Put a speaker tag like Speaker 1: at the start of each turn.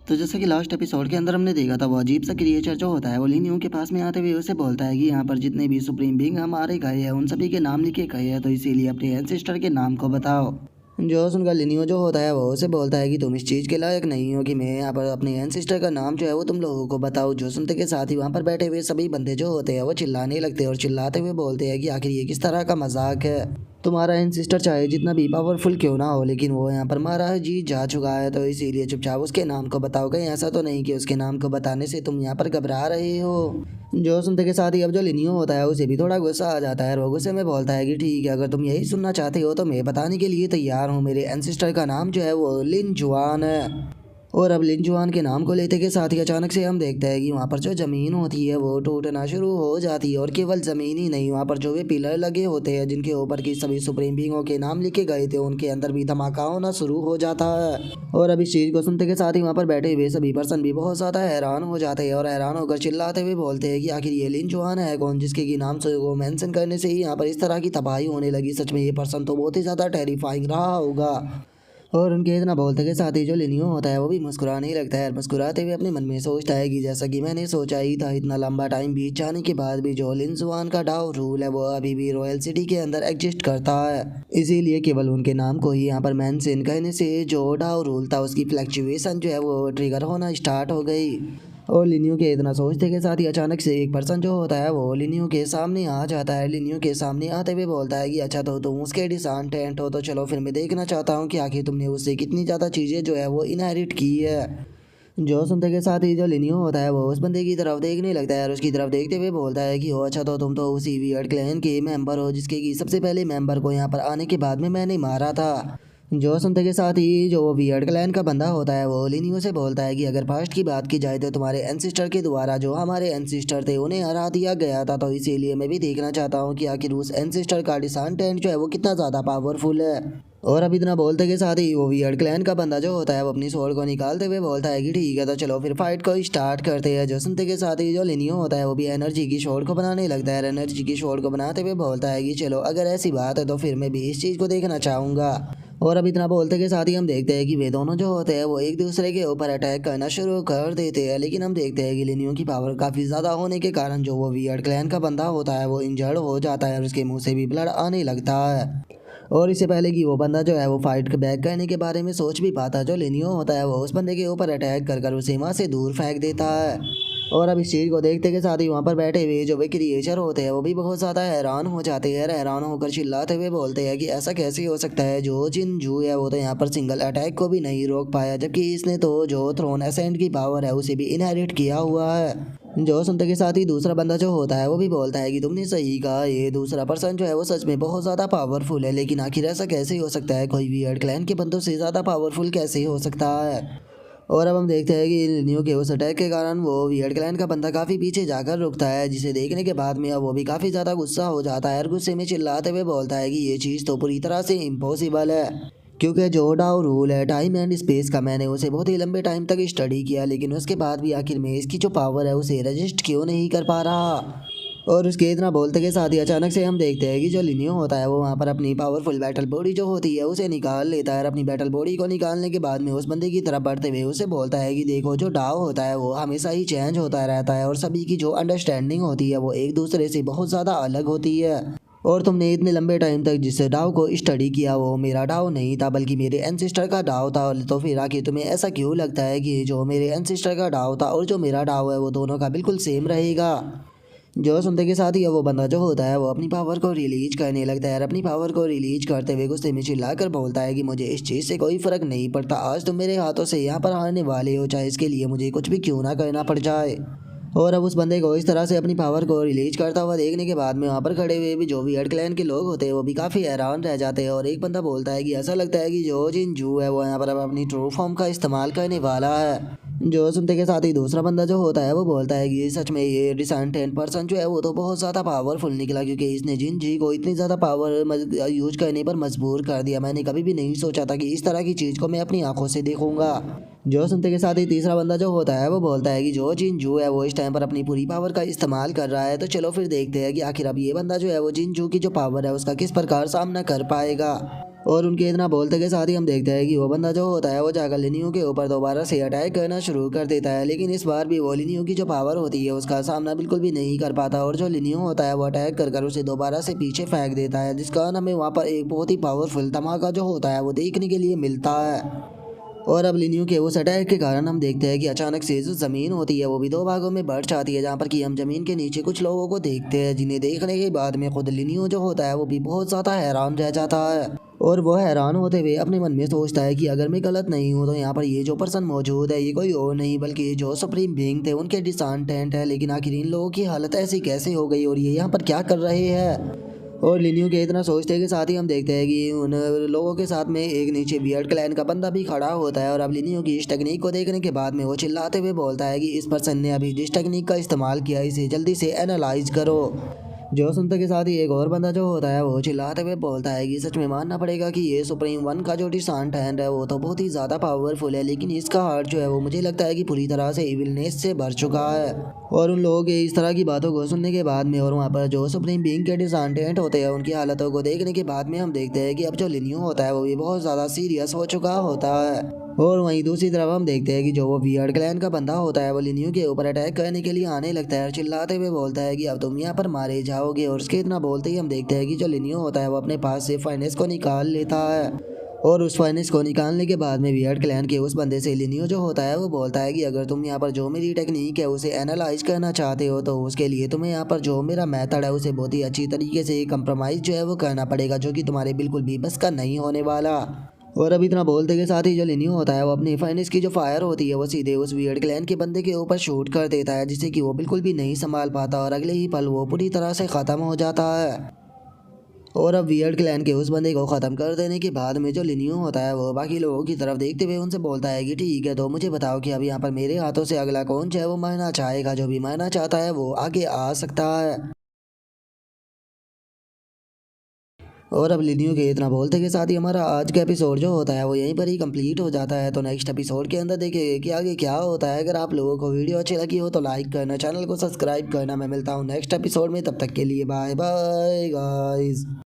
Speaker 1: तो जैसे कि लास्ट एपिसोड के अंदर हमने देखा था, वो अजीब सा क्रिएचर जो होता है वो लिन यू के पास में आते हुए उसे बोलता है कि यहाँ पर जितने भी सुप्रीम बींग हमारे गए हैं उन सभी के नाम लिखे गए हैं, तो इसीलिए अपने एंसेस्टर के नाम को बताओ। जो सुनकर लिनियो जो होता है वो उसे बोलता है कि तुम इस चीज़ के लायक नहीं हो कि मैं यहाँ पर अपने एंसेस्टर का नाम जो है वो तुम लोगों को बताऊँ। जो सुनते के साथ ही वहाँ पर बैठे हुए सभी बंदे जो होते हैं वो चिल्लाने लगते हैं और चिल्लाते हुए बोलते हैं कि आखिर ये किस तरह का मजाक है। तुम्हारा एंसेस्टर चाहे जितना भी पावरफुल क्यों ना हो, लेकिन वो यहाँ पर मारा जीत जा चुका है, तो इसीलिए चुपचाप उसके नाम को बताओ। कहीं ऐसा तो नहीं कि उसके नाम को बताने से तुम यहाँ पर घबरा रहे हो। जो सुनते के साथ ही अब जो लिनियो होता है उसे भी थोड़ा गुस्सा आ जाता है और वो गुस्से में बोलता है कि ठीक है, अगर तुम यही सुनना चाहते हो तो मैं बताने के लिए तैयार हूँ। मेरे एंसेस्टर का नाम जो है वो लिन जुआन है। और अब लिन जुआन के नाम को लेते के साथ ही अचानक से हम देखते हैं कि वहाँ पर जो ज़मीन होती है वो टूटना शुरू हो जाती है। और केवल ज़मीन ही नहीं, वहाँ पर जो भी पिलर लगे होते हैं जिनके ऊपर की सभी सुप्रीम बींगों के नाम लिखे गए थे उनके अंदर भी धमाका होना शुरू हो जाता है। और अब इस चीज़ को सुनते के साथ ही वहाँ पर बैठे हुए सभी पर्सन भी बहुत ज़्यादा हैरान हो जाते हैं और हैरान होकर चिल्लाते हुए बोलते हैं कि आखिर ये लिन जुआन है कौन, जिसके की नाम से वो मेंशन करने से ही यहाँ पर इस तरह की तबाही होने लगी। सच में ये पर्सन तो बहुत ही ज़्यादा टेरिफाइंग रहा होगा। और उनके इतना बोलते के साथ ही जो लिनियो होता है वो भी मुस्कुराने लगता है। मुस्कुराते हुए अपने मन में सोचता है कि जैसा कि मैंने सोचा ही था, इतना लंबा टाइम बीत जाने के बाद भी जो लिन जुआन का डाउ रूल है वो अभी भी रॉयल सिटी के अंदर एग्जिस्ट करता है। इसीलिए केवल उनके नाम को ही यहाँ पर मेंशन कहने से जो डाउ रूल था उसकी फ्लैक्चुएशन जो है वो ट्रिगर होना स्टार्ट हो गई। और लिनियो के इतना सोचते के साथ ही अचानक से एक पर्सन जो होता है वो लिनियो के सामने आ जाता है। लिनियो के सामने आते हुए बोलता है कि अच्छा, तो तुम उसके डिसेंडेंट हो, तो चलो फिर मैं देखना चाहता हूँ कि आखिर तुमने उससे कितनी ज़्यादा चीज़ें जो है वो इनहेरिट की है। जो सुनते के साथ ही जो लिनियो होता है वो उस बंदे की तरफ देखने लगता है और उसकी तरफ देखते हुए बोलता है कि हो अच्छा, तो तुम तो उसी वियर्ड क्लैन के मेंबर हो जिसके की सबसे पहले मेंबर को यहाँ पर आने के बाद में मैंने मारा था। जो सुनते के साथ ही जो वियर्ड क्लैन का बंदा होता है वो लिनियो से बोलता है कि अगर पास्ट की बात की जाए तो तुम्हारे एंसिस्टर के द्वारा जो हमारे एंसिस्टर थे उन्हें हरा दिया गया था, तो इसीलिए मैं भी देखना चाहता हूँ कि आखिर उस एंसिस्टर का डिसेंडेंट जो है वो कितना ज़्यादा पावरफुल है। और अब इतना बोलते के साथ ही वो वियर्ड क्लैन का बंदा जो होता है वो अपनी स्वॉर्ड को निकालते हुए बोलता है कि ठीक है, तो चलो फिर फाइट को स्टार्ट करते हैं। जो सुनते के साथ ही जो लिनियो होता है वो भी एनर्जी की स्वॉर्ड को बनाने लगता है। एनर्जी की स्वॉर्ड को बनाते हुए बोलता है कि चलो अगर ऐसी बात है तो फिर मैं भी इस चीज़ को देखना चाहूँगा। और अब इतना बोलते के साथ ही हम देखते हैं कि वे दोनों जो होते हैं वो एक दूसरे के ऊपर अटैक करना शुरू कर देते हैं। लेकिन हम देखते हैं कि लिनियो की पावर काफ़ी ज़्यादा होने के कारण जो वो वियर्ड क्लैन का बंदा होता है वो इंजर्ड हो जाता है और उसके मुंह से भी ब्लड आने लगता है। और इससे पहले कि वो बंदा जो है वो फाइट बैक करने के बारे में सोच भी पाता, जो लिनियो होता है वो उस बंदे के ऊपर अटैक कर कर उसे वहाँ से दूर फेंक देता है। और अब इस चीज़ को देखते के साथ ही वहाँ पर बैठे हुए जो भी क्रिएचर होते हैं वो भी बहुत ज़्यादा हैरान हो जाते हैं। हैरान होकर चिल्लाते हुए बोलते हैं कि ऐसा कैसे हो सकता है, जो जिन जू है वो तो यहाँ पर सिंगल अटैक को भी नहीं रोक पाया, जबकि इसने तो जो थ्रोन असेंट की पावर है उसे भी इनहेरिट किया हुआ है। जो सुनते के साथ ही दूसरा बंदा जो होता है वो भी बोलता है कि तुमने सही कहा, ये दूसरा पर्सन जो है वो सच में बहुत ज़्यादा पावरफुल है, लेकिन आखिर ऐसा कैसे हो सकता है, कोई वियर्ड क्लैन के बंदों से ज़्यादा पावरफुल कैसे हो सकता है। और अब हम देखते हैं कि लिनियो के उस अटैक के कारण वो वियर्ड क्लैन का बंदा काफ़ी पीछे जाकर रुकता है, जिसे देखने के बाद में अब वो भी काफ़ी ज़्यादा गुस्सा हो जाता है और गुस्से में चिल्लाते हुए बोलता है कि ये चीज़ तो पूरी तरह से इम्पॉसिबल है, क्योंकि जो डाउ रूल है टाइम एंड स्पेस का, मैंने उसे बहुत ही लंबे टाइम तक स्टडी किया, लेकिन उसके बाद भी आखिर में इसकी जो पावर है उसे रजिस्ट क्यों नहीं कर पा रहा। और उसके इतना बोलते के साथ ही अचानक से हम देखते हैं कि जो लिनियो होता है वो वहाँ पर अपनी पावरफुल बैटल बॉडी जो होती है उसे निकाल लेता है और अपनी बैटल बॉडी को निकालने के बाद में उस बंदे की तरफ बढ़ते हुए उसे बोलता है कि देखो, जो डाव होता है वो हमेशा ही चेंज होता रहता है और सभी की जो अंडरस्टैंडिंग होती है वो एक दूसरे से बहुत ज़्यादा अलग होती है। और तुमने इतने लंबे टाइम तक जिस डाव को स्टडी किया वो मेरा डाव नहीं था बल्कि मेरे एंसेस्टर का डाव था, तो फिर आखिर तुम्हें ऐसा क्यों लगता है कि जो मेरे एंसेस्टर का डाव था और जो मेरा डाव है वो दोनों का बिल्कुल सेम रहेगा। जो सुनते के साथ ही वो बंदा जो होता है वो अपनी पावर को रिलीज करने लगता है और अपनी पावर को रिलीज करते हुए गुस्से में चिल्लाकर बोलता है कि मुझे इस चीज़ से कोई फ़र्क नहीं पड़ता, आज तुम मेरे हाथों से यहाँ पर हारने वाले हो, चाहे इसके लिए मुझे कुछ भी क्यों ना करना पड़ जाए। और अब उस बंदे को इस तरह से अपनी पावर को रिलीज करता हुआ देखने के बाद में वहाँ पर खड़े हुए भी जो भी वियर्ड क्लैन के लोग होते हैं वो भी काफ़ी हैरान रह जाते हैं। और एक बंदा बोलता है कि ऐसा लगता है कि जो जिन जू है वो यहाँ पर अब अपनी ट्रू फॉर्म का इस्तेमाल करने वाला है। जो सुनते के साथ ही दूसरा बंदा जो होता है वो बोलता है कि सच में ये डिसेंडेंट पर्सन जो है वो तो बहुत ज़्यादा पावरफुल निकला, क्योंकि इसने जिन जी को इतनी ज़्यादा पावर यूज करने पर मजबूर कर दिया। मैंने कभी भी नहीं सोचा था कि इस तरह की चीज़ को मैं अपनी आंखों से देखूंगा। जो सुनते के साथ ही तीसरा बंदा जो होता है वो बोलता है कि जो जिन जू है वो इस टाइम पर अपनी पूरी पावर का इस्तेमाल कर रहा है, तो चलो फिर देखते हैं कि आखिर अब ये बंदा जो है वो जिन जू की जो पावर है उसका किस प्रकार सामना कर पाएगा। और उनके इतना बोलते के साथ ही हम देखते हैं कि वो बंदा जो होता है वो जाकर लिनियो के ऊपर दोबारा से अटैक करना शुरू कर देता है, लेकिन इस बार भी वो लिनियो की जो पावर होती है उसका सामना बिल्कुल भी नहीं कर पाता और जो लिनियो होता है वो अटैक कर उसे दोबारा से पीछे फेंक देता है, जिस कारण हमें वहाँ पर एक बहुत ही पावरफुल धमाका जो होता है वो देखने के लिए मिलता है। और अब लिनियो के उस अटैक के कारण हम देखते हैं कि अचानक से जो ज़मीन होती है वो भी दो भागों में बढ़ जाती है, जहाँ पर कि हम ज़मीन के नीचे कुछ लोगों को देखते हैं, जिन्हें देखने के बाद में खुद लिनियो जो होता है वो भी बहुत ज़्यादा हैरान रह जाता है। और वो हैरान होते हुए अपने मन में सोचता है कि अगर मैं गलत नहीं हूँ तो यहाँ पर ये जो पर्सन मौजूद है ये कोई और नहीं बल्कि ये जो सुप्रीम बीइंग थे उनके डिसेंडेंट है, लेकिन आखिर इन लोगों की हालत ऐसी कैसे हो गई और ये यहाँ पर क्या कर रहे हैं। और लिनियो के इतना सोचते के साथ ही हम देखते हैं कि उन लोगों के साथ में एक नीचे बियर्ड क्लैन का बंदा भी खड़ा होता है, और अब लिनियो की इस टेक्निक को देखने के बाद में वो चिल्लाते हुए बोलता है कि इस पर्सन ने अभी जिस टेक्निक का इस्तेमाल किया इसे जल्दी से एनालाइज करो। जो सुनते के साथ ही एक और बंदा जो होता है वो चिल्लाते हुए बोलता है कि सच में मानना पड़ेगा कि ये सुप्रीम वन का जो डिसेंट हैंड है वो तो बहुत ही ज़्यादा पावरफुल है, लेकिन इसका हार्ट जो है वो मुझे लगता है कि पूरी तरह से इविलनेस से भर चुका है। और उन लोगों के इस तरह की बातों को सुनने के बाद में और वहाँ पर जो सुप्रीम बीइंग के डिसेंडेंट होते हैं उनकी हालतों को देखने के बाद में हम देखते हैं कि अब जो लिनियो होता है वो भी बहुत ज़्यादा सीरियस हो चुका होता है। और वहीं दूसरी तरफ हम देखते हैं कि जो वो वियर्ड क्लैन का बंदा होता है वो लिनियो के ऊपर अटैक करने के लिए आने लगता है और चिल्लाते हुए बोलता है कि अब तुम यहाँ पर मारे जाओगे। और उसके इतना बोलते ही हम देखते हैं कि जो लिनियो होता है वो अपने पास से फाइनेंस को निकाल लेता है, और उस फाइनेंस को निकालने के बाद में वियर्ड क्लैन के उस बंदे से लिनियो जो होता है वो बोलता है कि अगर तुम यहाँ पर जो मेरी टेक्निक है उसे एनालाइज करना चाहते हो तो उसके लिए तुम्हें यहाँ पर जो मेरा मेथड है उसे बहुत ही अच्छी तरीके से कंप्रोमाइज़ जो है वो करना पड़ेगा, जो कि तुम्हारे बिल्कुल भी बस का नहीं होने वाला। और अब इतना बोलते के साथ ही जो लिनियो होता है वो अपनी फाइनेंस की जो फायर होती है वो सीधे उस वियर्ड क्लैन के बंदे के ऊपर शूट कर देता है, जिससे कि वो बिल्कुल भी नहीं संभाल पाता और अगले ही पल वो पूरी तरह से ख़त्म हो जाता है। और अब वियर्ड क्लैन के उस बंदे को ख़त्म कर देने के बाद में जो लिनियो होता है वो बाकी लोगों की तरफ देखते हुए उनसे बोलता है कि ठीक है, तो मुझे बताओ कि अब यहाँ पर मेरे हाथों से अगला कौन चाहे वो मरना चाहेगा। जो भी मरना चाहता है वो आगे आ सकता है। और अब लिनियो के इतना बोलते के साथ ही हमारा आज का एपिसोड जो होता है वो यहीं पर ही कंप्लीट हो जाता है। तो नेक्स्ट एपिसोड के अंदर देखेंगे कि आगे क्या होता है। अगर आप लोगों को वीडियो अच्छी लगी हो तो लाइक करना, चैनल को सब्सक्राइब करना। मैं मिलता हूँ नेक्स्ट एपिसोड में, तब तक के लिए बाय बाय गाइस।